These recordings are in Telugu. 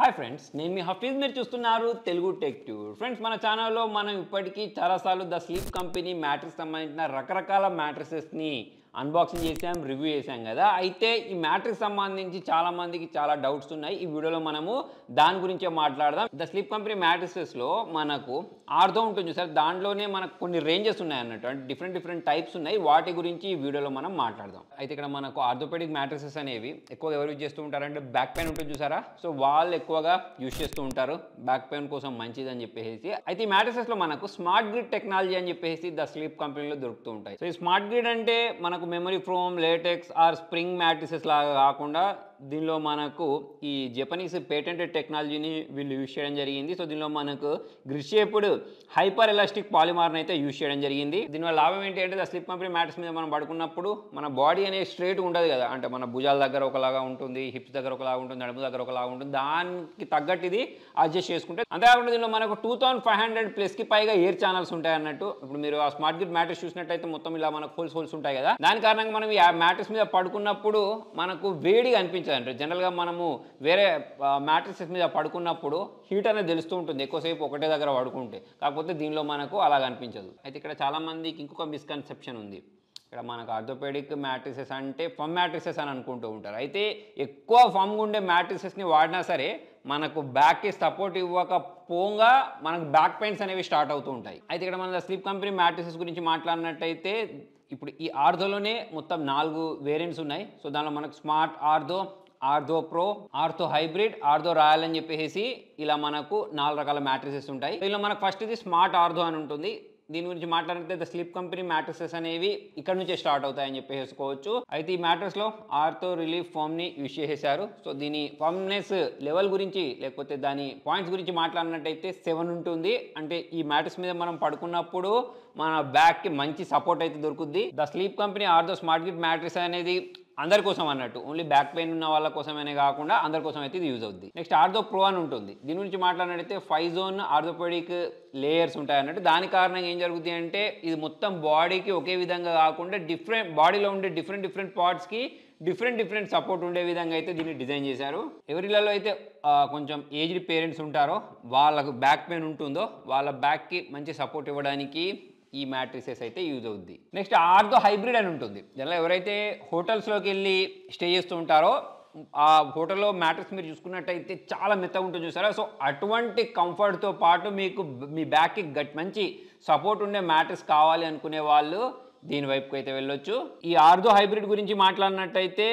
హాయ్ ఫ్రెండ్స్, నేను మీ హఫీజ్. మీరు చూస్తున్నారు తెలుగు టెక్ ట్యూర్. ఫ్రెండ్స్, మన ఛానల్లో మనం ఇప్పటికీ చాలాసార్లు ద స్లీప్ కంపెనీ మ్యాట్రెస్ సంబంధించిన రకరకాల మ్యాట్రెసెస్ని అన్బాక్సింగ్ చేసాం, రివ్యూ చేసాం కదా. అయితే ఈ మ్యాట్రెస్ సంబంధించి చాలామందికి చాలా డౌట్స్ ఉన్నాయి. ఈ వీడియోలో మనము దాని గురించే మాట్లాడదాం. ద స్లీప్ కంపెనీ మ్యాట్రెసెస్లో మనకు ఆర్థో ఉంటుంది సార్, దాంట్లోనే మనకు కొన్ని రేంజెస్ ఉన్నాయి అన్నట్టు, అంటే డిఫరెంట్ టైప్స్ ఉన్నాయి. వాటి గురించి ఈ వీడియోలో మనం మాట్లాడదాం. అయితే ఇక్కడ మనకు ఆర్థోపెడిక్ మ్యాట్రెసెస్ అనేవి ఎక్కువగా ఎవరు యూజ్ చేస్తూ ఉంటారంటే బ్యాక్ పెయిన్ ఉంటుంది చూసారా, సో వాళ్ళు ఎక్కువగా యూజ్ చేస్తూ ఉంటారు, బ్యాక్ పెయిన్ కోసం మంచిది అని చెప్పేసి. అయితే ఈ మ్యాట్రెసెస్లో మనకు స్మార్ట్ గ్రిడ్ టెక్నాలజీ అని చెప్పేసి ద స్లీప్ కంపెనీలో దొరుకుతూ ఉంటాయి. సో ఈ స్మార్ట్ గ్రిడ్ అంటే మనకు memory foam, latex or spring mattresses లాగా కాకుండా దీనిలో మనకు ఈ జపనీస్ పేటెంటెడ్ టెక్నాలజీని వీళ్ళు యూజ్ చేయడం జరిగింది. సో దీనిలో మనకు గ్రిడ్ షేప్డ్ హైపర్ ఎలాస్టిక్ పాలిమార్ని అయితే యూజ్ చేయడం జరిగింది. దీనివల్ల లాభం ఏంటి అంటే, ద స్లీప్ కంపెనీ మ్యాట్రెస్ మీద మనం పడుకున్నప్పుడు మన బాడీ అనేది స్ట్రైట్ ఉండదు కదా, అంటే మన భుజాల దగ్గర ఒకలాగా ఉంటుంది, హిప్స్ దగ్గర ఒకలాగా ఉంటుంది, నడుము దగ్గర ఒకలాగా ఉంటుంది. దానికి తగ్గట్టు ఇది అడ్జస్ట్ చేసుకుంటే, అంతేకాకుండా దీనిలో మనకు 2500+ పైగా ఎయిర్ ఛానల్స్ ఉంటాయి అన్నట్టు. ఇప్పుడు మీరు ఆ స్మార్ట్ గ్రిడ్ మ్యాట్రెస్ చూసినట్టయితే మొత్తం ఇలా మనకు హోల్స్ ఉంటాయి కదా. దాని కారణంగా మనం ఈ మ్యాట్రెస్ మీద పడుకున్నప్పుడు మనకు వేడిగా అనిపించదు. అంటే జనరల్గా మనము వేరే మ్యాట్రెసెస్ మీద పడుకున్నప్పుడు హీట్ అనేది తెలుస్తూ ఉంటుంది ఎక్కువసేపు ఒకటే దగ్గర పడుకుంటే, కాకపోతే దీనిలో మనకు అలాగ అనిపించదు. అయితే ఇక్కడ చాలామందికి ఇంకొక మిస్కన్సెప్షన్ ఉంది. ఇక్కడ మనకు ఆర్థోపెడిక్ మ్యాట్రిసెస్ అంటే ఫమ్ మ్యాట్రిసెస్ అని అనుకుంటూ ఉంటారు. అయితే ఎక్కువ ఫమ్ ఉండే మ్యాట్రిసెస్ని వాడినా సరే మనకు బ్యాక్కి సపోర్ట్ ఇవ్వకపోగా మనకు బ్యాక్ పెయిన్స్ అనేవి స్టార్ట్ అవుతూ ఉంటాయి. అయితే ఇక్కడ మన స్లీప్ కంపెనీ మ్యాట్రిసెస్ గురించి మాట్లాడినట్టయితే, ఇప్పుడు ఈ ఆర్థోలోనే మొత్తం 4 వేరియంట్స్ ఉన్నాయి. సో దానిలో మనకు smart ortho, ortho pro, ortho hybrid, ortho royal అని చెప్పేసి ఇలా మనకు 4 రకాల మ్యాట్రిసెస్ ఉంటాయి. దీనిలో మనకు ఫస్ట్ ఇది స్మార్ట్ ఆర్థో అని ఉంటుంది. దీని గురించి మాట్లాడితే ద స్లీప్ కంపెనీ మ్యాట్రెసెస్ అనేవి ఇక్కడ నుంచే స్టార్ట్ అవుతాయని చెప్పేసుకోవచ్చు. అయితే ఈ మ్యాట్రెస్లో ఆర్థో రిలీఫ్ ఫోమ్ని యూజ్ చేసేసారు. సో దీని ఫర్మ్నెస్ లెవెల్ గురించి లేకపోతే దాని పాయింట్స్ గురించి మాట్లాడినట్టయితే 7 ఉంటుంది. అంటే ఈ మ్యాట్రెస్ మీద మనం పడుకున్నప్పుడు మన బ్యాక్కి మంచి సపోర్ట్ అయితే దొరుకుద్ది. The sleep company ortho smart grid mattress అనేది అందరి కోసం అన్నట్టు, ఓన్లీ బ్యాక్ పెయిన్ ఉన్న వాళ్ళ కోసమనే కాకుండా అందరి కోసం అయితే ఇది యూజ్ అవుద్ది. నెక్స్ట్ ఆర్థో ప్రో అని ఉంటుంది. దీని గురించి మాట్లాడినట్టయితే 5 జోన్ ఆర్థోపెడిక్ లేయర్స్ ఉంటాయి అన్నట్టు. దాని కారణంగా ఏం జరుగుతుంది అంటే, ఇది మొత్తం బాడీకి ఒకే విధంగా కాకుండా బాడీలో ఉండే డిఫరెంట్ పార్ట్స్కి డిఫరెంట్ సపోర్ట్ ఉండే విధంగా అయితే దీన్ని డిజైన్ చేశారు. ఎవరిలలో అయితే కొంచెం ఏజ్డ్ పేరెంట్స్ ఉంటారో, వాళ్ళకు బ్యాక్ పెయిన్ ఉంటుందో వాళ్ళ బ్యాక్కి మంచి సపోర్ట్ ఇవ్వడానికి ఈ మ్యాట్రిసెస్ అయితే యూజ్ అవుద్ది. నెక్స్ట్ ఆర్థో హైబ్రిడ్ అని ఉంటుంది. దానిలో ఎవరైతే హోటల్స్లోకి వెళ్ళి స్టే చేస్తూ ఉంటారో, ఆ హోటల్లో మ్యాట్రెస్ మీరు చూసుకున్నట్టయితే చాలా మెత్తగా ఉంటుంది చూసారా. సో అటువంటి కంఫర్ట్తో పాటు మీకు మీ బ్యాక్కి మంచి సపోర్ట్ ఉండే మ్యాట్రెస్ కావాలి అనుకునే వాళ్ళు దీని వైపుకి అయితే వెళ్ళొచ్చు. ఈ ఆర్థో హైబ్రిడ్ గురించి మాట్లాడినట్టయితే,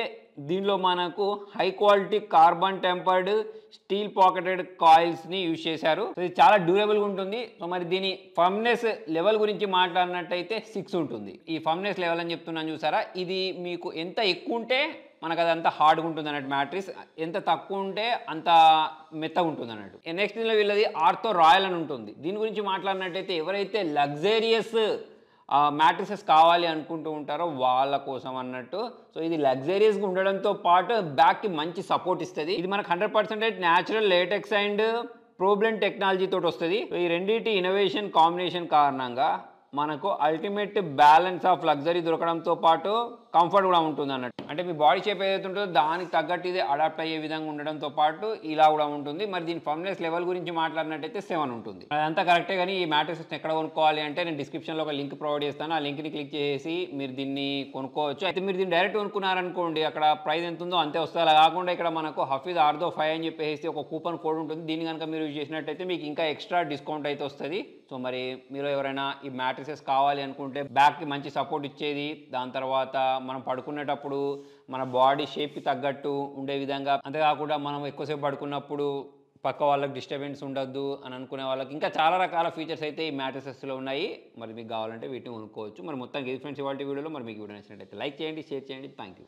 దీనిలో మనకు high quality carbon tempered steel pocketed కాయిల్స్ని యూజ్ చేశారు. సో ఇది చాలా డ్యూరబుల్గా ఉంటుంది. సో మరి దీని ఫర్మ్నెస్ లెవెల్ గురించి మాట్లాడినట్టయితే 6 ఉంటుంది. ఈ ఫర్మ్నెస్ లెవెల్ అని చెప్తున్నాను చూసారా, ఇది మీకు ఎంత ఎక్కువ ఉంటే మనకు అదంతా హార్డ్గా ఉంటుంది అన్నట్టు మ్యాట్రిస్, ఎంత తక్కువ ఉంటే అంత మెత్తగా ఉంటుంది అన్నట్టు. నెక్స్ట్ దీనిలో వీళ్ళది ఆర్థో రాయల్ అని ఉంటుంది. దీని గురించి మాట్లాడినట్టయితే ఎవరైతే లగ్జరియస్ మ్యాట్రిసెస్ కావాలి అనుకుంటూ ఉంటారో వాళ్ళ కోసం అన్నట్టు. సో ఇది లగ్జరియస్గా ఉండడంతో పాటు బ్యాక్కి మంచి సపోర్ట్ ఇస్తుంది. ఇది మనకు 100% న్యాచురల్ లేటెక్స్ అండ్ ప్రోబ్లెంట్ టెక్నాలజీ తోటి వస్తుంది. సో ఈ రెండింటి ఇన్నోవేషన్ కాంబినేషన్ కారణంగా మనకు అల్టిమేట్ బ్యాలెన్స్ ఆఫ్ లగ్జరీ దొరకడంతో పాటు కంఫర్ట్ కూడా ఉంటుంది అన్నట్టు. అంటే మీ బాడీ షేప్ ఏదైతే ఉంటుందో దానికి తగ్గట్టు ఇది అడాప్ట్ అయ్యే విధంగా ఉండడంతో పాటు ఇలా కూడా ఉంటుంది. మరి దీని ఫర్మ్నెస్ లెవెల్ గురించి మాట్లాడినట్టయితే 7 ఉంటుంది. అదంతా కరెక్టే, కానీ ఈ మ్యాట్రెసెస్ ఎక్కడ కొనుక్కోవాలి అంటే నేను డిస్క్రిప్షన్లో ఒక లింక్ ప్రొవైడ్ చేస్తాను. ఆ లింక్ని క్లిక్ చేసి మీరు దీన్ని కొనుక్కోవచ్చు. అయితే మీరు దీన్ని డైరెక్ట్ కొనుక్కున్నారనుకోండి, అక్కడ ప్రైస్ ఎంత ఉందో అంతే వస్తుంది. అలా కాకుండా ఇక్కడ మనకు హఫీజ్ ఆర్థో 5 అని చెప్పేసి ఒక కూపన్ కోడ్ ఉంటుంది. దీన్ని కనుక మీరు యూజ్ చేసినట్టయితే మీకు ఇంకా ఎక్స్ట్రా డిస్కౌంట్ అయితే వస్తుంది. సో మరి మీరు ఎవరైనా ఈ మ్యాట్రెసెస్ కావాలి అనుకుంటే, బ్యాక్కి మంచి సపోర్ట్ ఇచ్చేది, దాని తర్వాత మనం పడుకునేటప్పుడు మన బాడీ షేప్కి తగ్గట్టు ఉండే విధంగా, అంతేకాకుండా మనం ఎక్కువసేపు పడుకున్నప్పుడు పక్క వాళ్ళకి డిస్టర్బెన్స్ ఉండద్దు అని అనుకునే వాళ్ళకి ఇంకా చాలా రకాల ఫీచర్స్ అయితే ఈ మ్యాట్రెసెస్లో ఉన్నాయి. మరి మీకు కావాలంటే వీటిని కొనుక్కోవచ్చు. మరి మొత్తం ఇది ఫ్రెండ్స్ ఇవాళ వీడియోలో. మరి మీకు వీడియో నచ్చినట్టయితే లైక్ చేయండి, షేర్ చేయండి. Thank you.